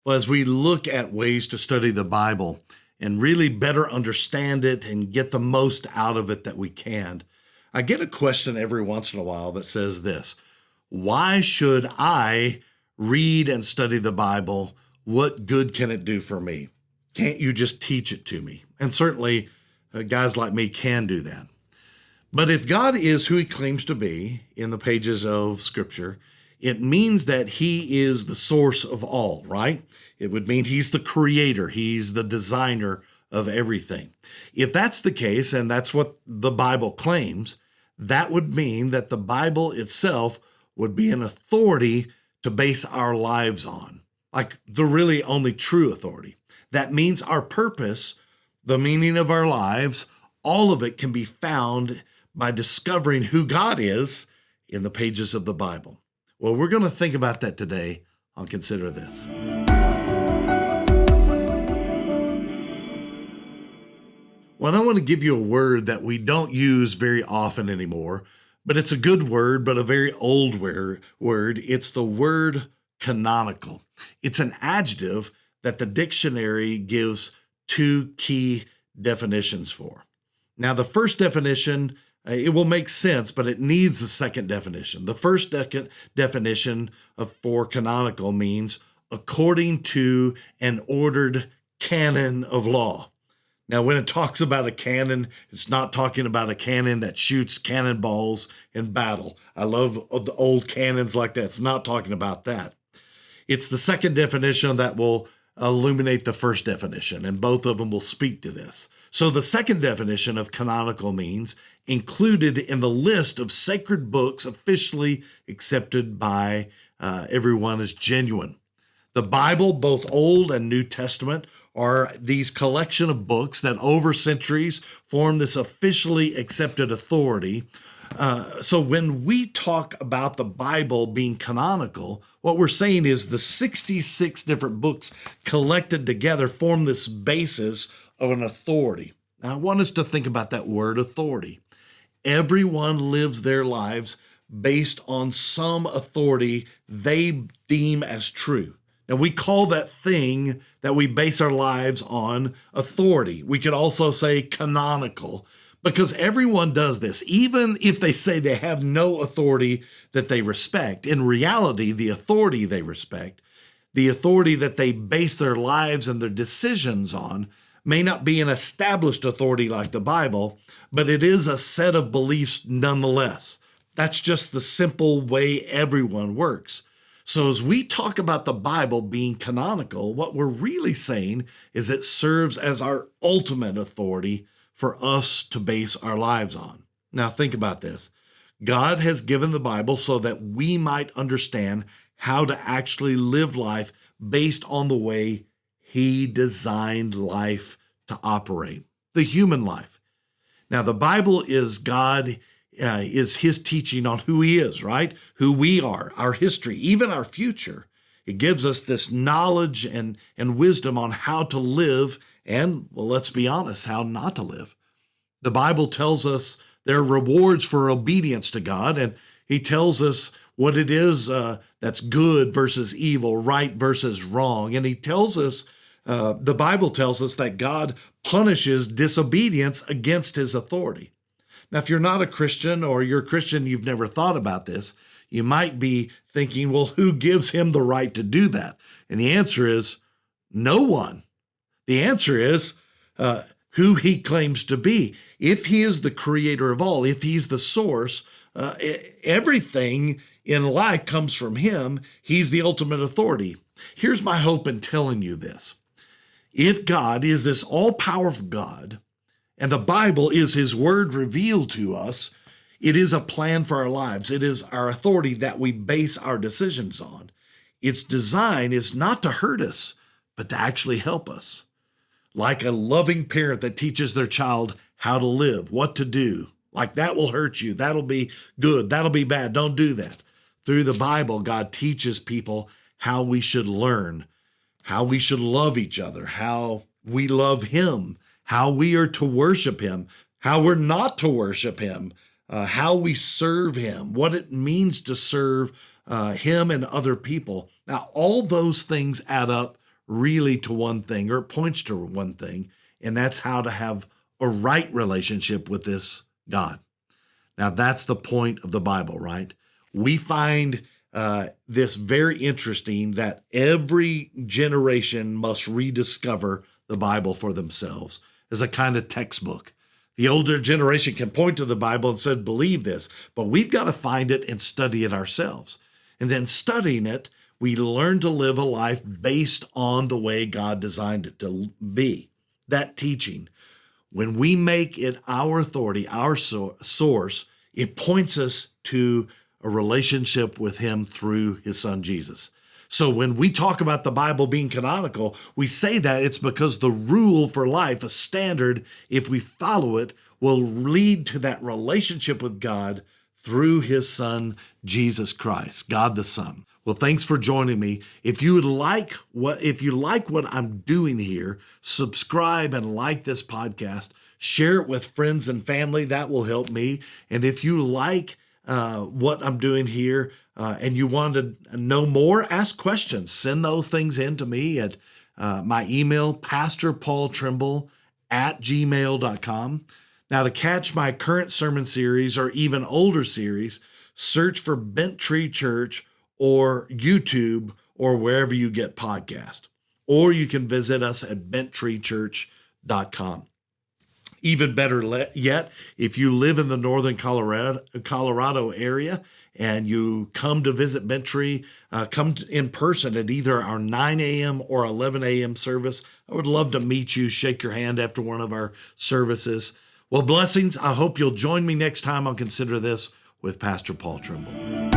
Well, as we look at ways to study the Bible and really better understand it and get the most out of it that we can, I get a question every once in a while that says this: why should I read and study the Bible? What good can it do for me? Can't you just teach it to me? And certainly, guys like me can do that. But if God is who he claims to be in the pages of Scripture, it means that he is the source of all, right? It would mean he's the creator, he's the designer of everything. If that's the case, and that's what the Bible claims, that would mean that the Bible itself would be an authority to base our lives on, like the really only true authority. That means our purpose, the meaning of our lives, all of it can be found by discovering who God is in the pages of the Bible. Well, we're going to think about that today on Consider This. Well, I want to give you a word that we don't use very often anymore, but it's a good word, but a very old word. It's the word canonical. It's an adjective that the dictionary gives two key definitions for. Now, the first definition, it will make sense, but it needs the second definition. The first definition for canonical means according to an ordered canon of law. Now, when it talks about a cannon, it's not talking about a cannon that shoots cannonballs in battle. I love the old cannons like that. It's not talking about that. It's the second definition that will illuminate the first definition, and both of them will speak to this. So the second definition of canonical means included in the list of sacred books officially accepted by everyone as genuine. The Bible, both Old and New Testament, are these collection of books that over centuries form this officially accepted authority. So when we talk about the Bible being canonical, what we're saying is the 66 different books collected together form this basis of an authority. Now, I want us to think about that word authority. Everyone lives their lives based on some authority they deem as true. Now, we call that thing that we base our lives on authority. We could also say canonical, because everyone does this, even if they say they have no authority that they respect. In reality, the authority they respect, the authority that they base their lives and their decisions on, may not be an established authority like the Bible, but it is a set of beliefs nonetheless. That's just the simple way everyone works. So as we talk about the Bible being canonical, what we're really saying is it serves as our ultimate authority for us to base our lives on. Now think about this. God has given the Bible so that we might understand how to actually live life based on the way he designed life to operate, the human life. Now the Bible is is his teaching on who he is, right? Who we are, our history, even our future. It gives us this knowledge and wisdom on how to live and, well, let's be honest, how not to live. The Bible tells us there are rewards for obedience to God, and he tells us what it is that's good versus evil, right versus wrong. And he tells us, the Bible tells us that God punishes disobedience against his authority. Now, if you're not a Christian, or you're a Christian, you've never thought about this, you might be thinking, well, who gives him the right to do that? And the answer is no one. The answer is who he claims to be. If he is the creator of all, if he's the source, everything in life comes from him. He's the ultimate authority. Here's my hope in telling you this. If God is this all-powerful God, and the Bible is his word revealed to us, it is a plan for our lives. It is our authority that we base our decisions on. Its design is not to hurt us, but to actually help us. Like a loving parent that teaches their child how to live, what to do. Like, that will hurt you. That'll be good. That'll be bad. Don't do that. Through the Bible, God teaches people how we should learn, how we should love each other, how we love him, how we are to worship him, how we're not to worship him, how we serve him, what it means to serve him and other people. Now, all those things add up really to one thing, or it points to one thing, and that's how to have a right relationship with this God. Now, that's the point of the Bible, right? We find this very interesting, that every generation must rediscover the Bible for themselves as a kind of textbook. The older generation can point to the Bible and say, believe this, but we've got to find it and study it ourselves. And then studying it, we learn to live a life based on the way God designed it to be. That teaching, when we make it our authority, our source, it points us to a relationship with him through his son, Jesus. So when we talk about the Bible being canonical, we say that it's because the rule for life, a standard, if we follow it, will lead to that relationship with God through his son, Jesus Christ, God the Son. Well, thanks for joining me. If you like what I'm doing here, subscribe and like this podcast. Share it with friends and family. That will help me. And if you like what I'm doing here and you want to know more, ask questions. Send those things in to me at my email, pastorpaultrimble@gmail.com. Now, to catch my current sermon series or even older series, search for Bent Tree Church or YouTube or wherever you get podcasts. Or you can visit us at benttreechurch.com. Even better yet, if you live in the northern Colorado area and you come to visit Bent Tree, come in person at either our 9 a.m. or 11 a.m. service. I would love to meet you, shake your hand after one of our services. Well, blessings. I hope you'll join me next time on Consider This with Pastor Paul Trimble.